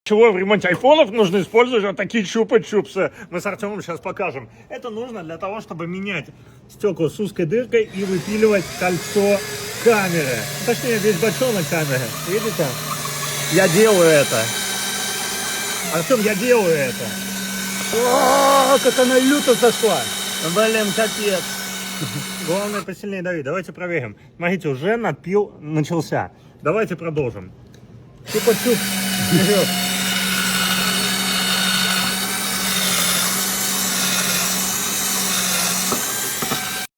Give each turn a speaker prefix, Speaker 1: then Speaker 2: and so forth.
Speaker 1: Чего в ремонте айфонов нужно использовать вот такие чупа-чупсы? Мы с Артемом сейчас покажем. Это нужно для того, чтобы менять стекла с узкой дыркой и выпиливать кольцо камеры. Точнее, весь бочонок камеры. Видите? Я делаю это. Артем, я делаю это.
Speaker 2: О, как она люто зашла.
Speaker 1: Блин, капец. Главное, посильнее давить. Давайте проверим. Смотрите, уже надпил начался. Давайте продолжим.
Speaker 2: Чупа-чуп. Вперед.